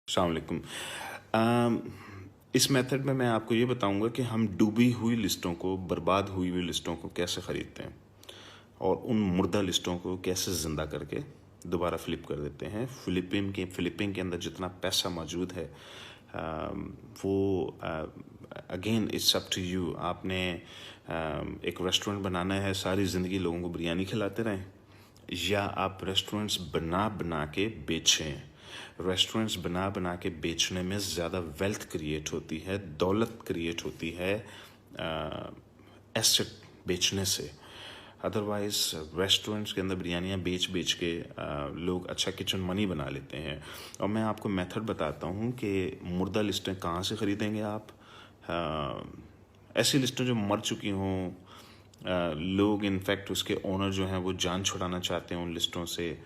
अस्सलाम वालेकुम। अम, इस मेथड में मैं आपको ये बताऊंगा कि हम डूबी हुई लिस्टों को, बर्बाद हुई हुई लिस्टों को कैसे ख़रीदते हैं और उन मुर्दा लिस्टों को कैसे ज़िंदा करके दोबारा फ्लिप कर देते हैं। फ्लिपिंग के अंदर जितना पैसा मौजूद है वो again it's up to you. आपने एक रेस्टोरेंट बनाना है, सारी ज़िंदगी लोगों को बिरयानी खिलाते रहें, या आप रेस्टोरेंट्स बना बना के बेचें। रेस्टोरेंट्स बना बना के बेचने में ज़्यादा वेल्थ क्रिएट होती है, दौलत क्रिएट होती है एसेट बेचने से। अदरवाइज रेस्टोरेंट्स के अंदर बिरयानियाँ बेच बेच के लोग अच्छा किचन मनी बना लेते हैं। और मैं आपको मेथड बताता हूँ कि मुर्दा लिस्टें कहाँ से ख़रीदेंगे आप। ऐसी लिस्टें जो मर चुकी हों, लोग इनफैक्ट उसके ओनर जो हैं वो जान छुड़ाना चाहते हैं उन लिस्टों से।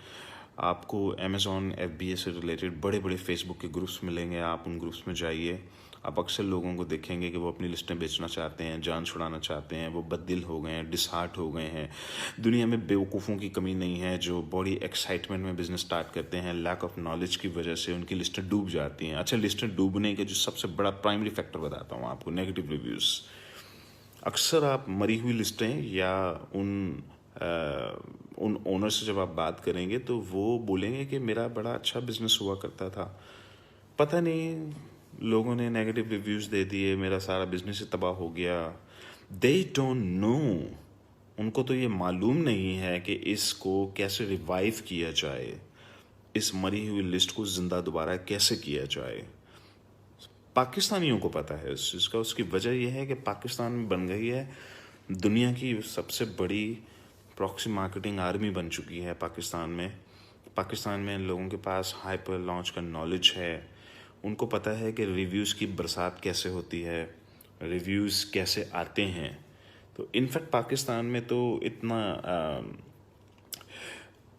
आपको अमेज़ॉन FBA से रिलेटेड बड़े बड़े फेसबुक के ग्रुप्स मिलेंगे, आप उन ग्रुप्स में जाइए। आप अक्सर लोगों को देखेंगे कि वो अपनी लिस्टें बेचना चाहते हैं, जान छुड़ाना चाहते हैं, वो बददिल हो गए हैं, डिसहार्ट हो गए हैं। दुनिया में बेवकूफ़ों की कमी नहीं है जो बड़ी एक्साइटमेंट में बिजनेस स्टार्ट करते हैं, लैक ऑफ नॉलेज की वजह से उनकी लिस्टें डूब जाती हैं। अच्छा, लिस्टें डूबने के जो सबसे बड़ा प्राइमरी फैक्टर बताता हूँ आपको, नेगेटिव रिव्यूज़। अक्सर आप मरी हुई लिस्टें या उन ओनर से जब आप बात करेंगे तो वो बोलेंगे कि मेरा बड़ा अच्छा बिजनेस हुआ करता था, पता नहीं लोगों ने नेगेटिव रिव्यूज़ दे दिए, मेरा सारा बिजनेस ही तबाह हो गया। दे डोंट नो, उनको तो ये मालूम नहीं है कि इसको कैसे रिवाइव किया जाए, इस मरी हुई लिस्ट को ज़िंदा दोबारा कैसे किया जाए। पाकिस्तानियों को पता है इस चीज़ का। उसकी वजह यह है कि पाकिस्तान में बन गई है दुनिया की सबसे बड़ी प्रॉक्सी मार्केटिंग आर्मी बन चुकी है पाकिस्तान में लोगों के पास हाइपर लॉन्च का नॉलेज है। उनको पता है कि रिव्यूज़ की बरसात कैसे होती है, रिव्यूज़ कैसे आते हैं। तो इनफैक्ट पाकिस्तान में तो इतना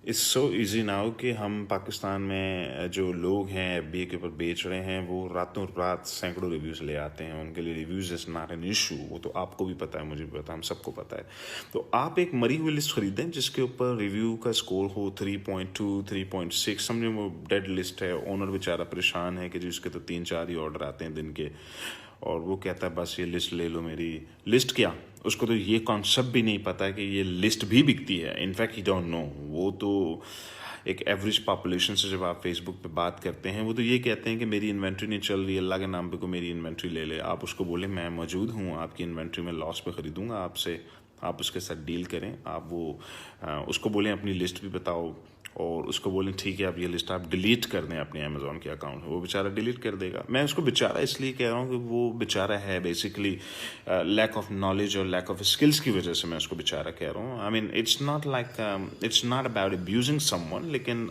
इट्स सो इजी नाउ कि हम पाकिस्तान में जो लोग हैं FBA के ऊपर बेच रहे हैं वो रातों रात सैकड़ों रिव्यूज़ ले आते हैं। उनके लिए reviews is not an issue. वो तो आपको भी पता है, मुझे भी पता है, हम सबको पता है। तो आप एक मरी हुई लिस्ट खरीदें जिसके ऊपर रिव्यू का स्कोर हो 3.2 3.6। समझे वो डेड लिस्ट है, ओनर बेचारा परेशान है कि जी उसके तो 3-4 ही ऑर्डर आते हैं दिन के, और वो कहता है बस ये लिस्ट ले लो मेरी। लिस्ट क्या, उसको तो ये कॉन्सेप्ट भी नहीं पता है कि ये लिस्ट भी बिकती है। In fact he don't know. वो तो एक एवरेज पॉपुलेशन से जब आप फेसबुक पे बात करते हैं वो तो ये कहते हैं कि मेरी इन्वेंट्री नहीं चल रही, अल्लाह के नाम पे को मेरी इन्वेंट्री ले ले। आप उसको बोले मैं मौजूद हूँ, आपकी इन्वेंट्री में लॉस पे ख़रीदूँगा आपसे, आप उसके साथ डील करें। आप वो उसको बोलें अपनी लिस्ट भी बताओ, और उसको बोलें ठीक है अब ये लिस्ट आप डिलीट कर दें अपने अमेज़ॉन के अकाउंट में। वो बेचारा डिलीट कर देगा। मैं उसको बेचारा इसलिए कह रहा हूँ कि वो बेचारा है बेसिकली लैक ऑफ नॉलेज और लैक ऑफ स्किल्स की वजह से मैं उसको बेचारा कह रहा हूँ। I mean it's not about abusing someone, लेकिन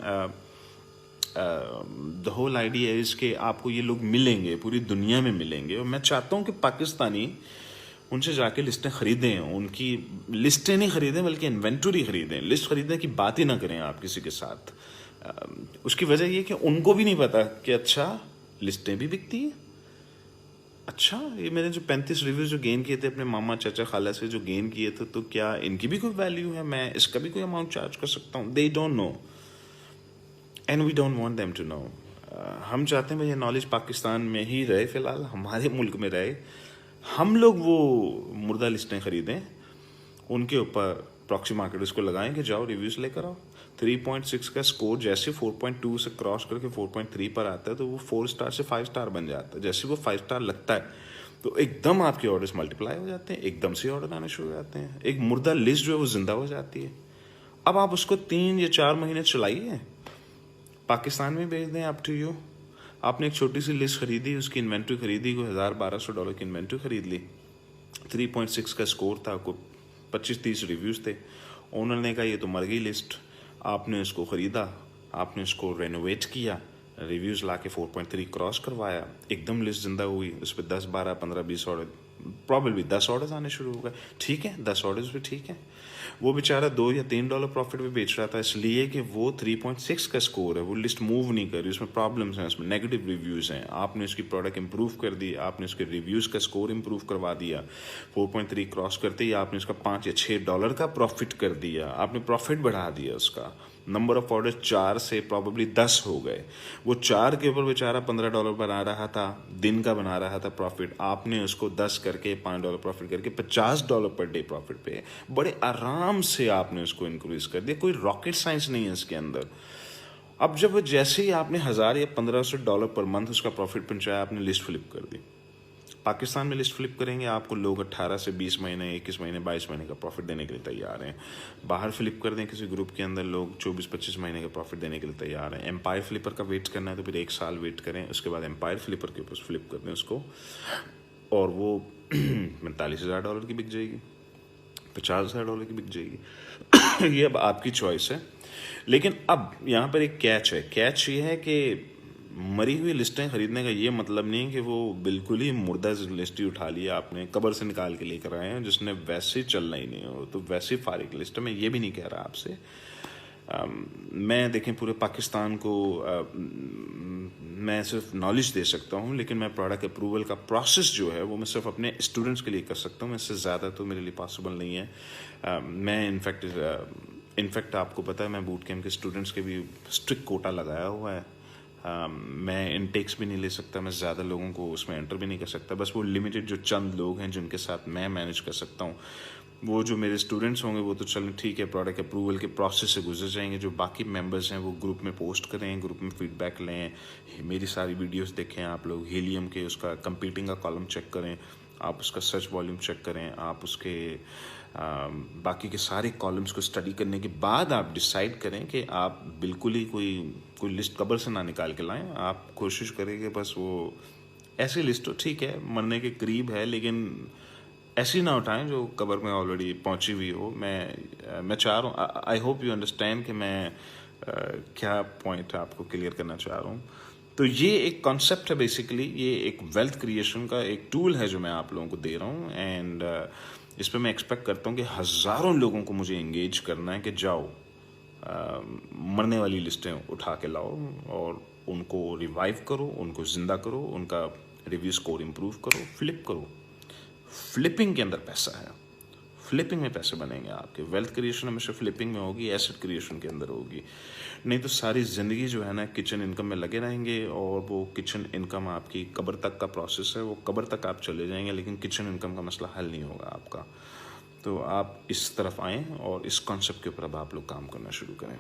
द होल आइडिया इज़ कि आपको ये लोग मिलेंगे, पूरी दुनिया में मिलेंगे। और मैं चाहता हूँ कि पाकिस्तानी उनसे जाके लिस्टें ख़रीदें, उनकी लिस्टें नहीं ख़रीदें बल्कि इन्वेंटरी ख़रीदें। लिस्ट ख़रीदने की बात ही ना करें आप किसी के साथ। उसकी वजह ये कि उनको भी नहीं पता कि अच्छा लिस्टें भी बिकती हैं। अच्छा, ये मैंने जो 35 रिव्यूज़ जो गेन किए थे अपने मामा चाचा खाला से जो गेन किए थे, तो क्या इनकी भी कोई वैल्यू है, मैं इसका भी कोई अमाउंट चार्ज कर सकता हूँ? They don't know and we don't want them to know. हम चाहते हैं भाई ये नॉलेज पाकिस्तान में ही रहे, फ़िलहाल हमारे मुल्क में रहे। हम लोग वो मुर्दा लिस्टें ख़रीदें, उनके ऊपर प्रॉक्सी मार्केटर्स को लगाएं कि जाओ रिव्यूज़ लेकर आओ। 3.6 का स्कोर जैसे 4.2 से क्रॉस करके 4.3 पर आता है तो वो 4 स्टार से 5 स्टार बन जाता है। जैसे वो 5 स्टार लगता है तो एकदम आपके ऑर्डर्स मल्टीप्लाई हो जाते हैं, एकदम से ऑर्डर आने शुरू हो जाते हैं। एक मुर्दा लिस्ट जो है वो ज़िंदा हो जाती है। अब आप उसको 3 या 4 महीने चलाइए, पाकिस्तान में भेज दें, अप टू यू। आपने एक छोटी सी लिस्ट खरीदी, उसकी इन्वेंट्री खरीदी, कोई $1,000-1,200 की इन्वेंट्री खरीद ली, 3.6 का स्कोर था, कोई 25-30 रिव्यूज़ थे। ओनर ने कहा ये तो मर गई लिस्ट। आपने उसको ख़रीदा, आपने उसको रेनोवेट किया, रिव्यूज़ ला के 4.3 क्रॉस करवाया, एकदम लिस्ट ज़िंदा हुई। उस पर 10, 12, 15, 20 ऑर्डर प्रॉबेबली 10 ऑर्डर्स आने शुरू हो गए। ठीक है, 10 ऑर्डर्स भी ठीक है। वो बेचारा $2 या $3 प्रॉफिट पे बेच रहा था, इसलिए कि वो 3.6 का स्कोर है, वो लिस्ट मूव नहीं कर रही, उसमें प्रॉब्लम्स हैं, उसमें नेगेटिव रिव्यूज़ हैं। आपने उसकी प्रोडक्ट इंप्रूव कर दी, आपने उसके रिव्यूज़ का स्कोर इंप्रूव करवा दिया, 4.3 क्रॉस करते ही आपने उसका $5 या $6 का प्रॉफिट कर दिया, आपने प्रॉफिट बढ़ा दिया उसका। नंबर ऑफ ऑर्डर 4 से प्रॉबेबली 10 हो गए। वो 4 के ऊपर बेचारा $15 बना रहा था, दिन का बना रहा था प्रॉफिट, आपने उसको 10 करके $5 प्रॉफिट करके $50 पर डे प्रॉफिट पे बड़े आराम से आपने उसको इंक्रीज कर दिया। कोई रॉकेट साइंस नहीं है इसके अंदर। अब जब जैसे ही आपने $1000 या $1500 पर मंथ उसका प्रॉफिट पहुंचाया, आपने लिस्ट फ्लिप कर दी। पाकिस्तान में लिस्ट फ्लिप करेंगे आपको लोग 18 से 20 महीने, 21 महीने, 22 महीने का प्रॉफिट देने के लिए तैयार हैं। बाहर फ्लिप कर दें किसी ग्रुप के अंदर, लोग 24-25 महीने का प्रॉफिट देने के लिए तैयार हैं। एम्पायर फ्लिपर का वेट करना है तो फिर 1 साल वेट करें, उसके बाद एम्पायर फ्लिपर के ऊपर फ्लिप कर दें उसको, और वो $45,000 की बिक जाएगी, $50,000 की बिक जाएगी। ये अब आपकी चॉइस है। लेकिन अब यहाँ पर एक कैच है। कैच ये है कि मरी हुई लिस्टें खरीदने का ये मतलब नहीं कि वो बिल्कुल ही मुर्दा लिस्ट ही उठा लिया आपने, कब्र से निकाल के लेकर आए हैं, जिसने वैसे ही चलना ही नहीं हो तो वैसे ही फारिग लिस्ट है। मैं ये भी नहीं कह रहा आपसे। मैं देखें पूरे पाकिस्तान को मैं सिर्फ नॉलेज दे सकता हूँ, लेकिन मैं प्रोडक्ट अप्रूवल का प्रोसेस जो है वो मैं सिर्फ अपने स्टूडेंट्स के लिए कर सकता हूँ। इससे ज़्यादा तो मेरे लिए पॉसिबल नहीं है। मैं इनफैक्ट आपको पता है मैं बूट कैम्प के स्टूडेंट्स के भी स्ट्रिक्ट कोटा लगाया हुआ है। मैं इनटेक्स भी नहीं ले सकता, मैं ज़्यादा लोगों को उसमें एंटर भी नहीं कर सकता। बस वो लिमिटेड जो चंद लोग हैं जिनके साथ मैं मैनेज कर सकता हूँ, वो जो मेरे स्टूडेंट्स होंगे वो तो चलें ठीक है, प्रोडक्ट अप्रूवल के प्रोसेस से गुजर जाएंगे। जो बाकी मेंबर्स हैं वो ग्रुप में पोस्ट करें, ग्रुप में फीडबैक लें, मेरी सारी वीडियोस देखें आप लोग, हीलियम के उसका कंपीटिंग का कॉलम चेक करें, आप उसका सर्च वॉल्यूम चेक करें, आप उसके बाकी के सारे कॉलम्स को स्टडी करने के बाद आप डिसाइड करें कि आप बिल्कुल ही कोई लिस्ट कब्र से ना निकाल के लाएं। आप कोशिश करें कि बस वो ऐसी लिस्ट हो, ठीक है मरने के करीब है, लेकिन ऐसी ना उठाएं जो कब्र में ऑलरेडी पहुंची हुई हो। मैं चाह रहा हूँ, आई होप यू अंडरस्टैंड कि मैं क्या पॉइंट आपको क्लियर करना चाह रहा हूँ। तो ये एक कॉन्सेप्ट है बेसिकली, ये एक वेल्थ क्रिएशन का एक टूल है जो मैं आप लोगों को दे रहा हूँ। एंड इस पर मैं एक्सपेक्ट करता हूँ कि हज़ारों लोगों को मुझे एंगेज करना है कि जाओ मरने वाली लिस्टें उठा के लाओ और उनको रिवाइव करो, उनको ज़िंदा करो, उनका रिव्यू स्कोर इम्प्रूव करो, फ्लिप करो। फ्लिपिंग के अंदर पैसा है, फ्लिपिंग में पैसे बनेंगे आपके। वेल्थ क्रिएशन हमेशा फ्लिपिंग में होगी, एसेट क्रिएशन के अंदर होगी। नहीं तो सारी ज़िंदगी जो है ना किचन इनकम में लगे रहेंगे, और वो किचन इनकम आपकी कब्र तक का प्रोसेस है, वो कब्र तक आप चले जाएंगे, लेकिन किचन इनकम का मसला हल नहीं होगा आपका। तो आप इस तरफ आएँ और इस कॉन्सेप्ट के ऊपर अब आप लोग काम करना शुरू करें।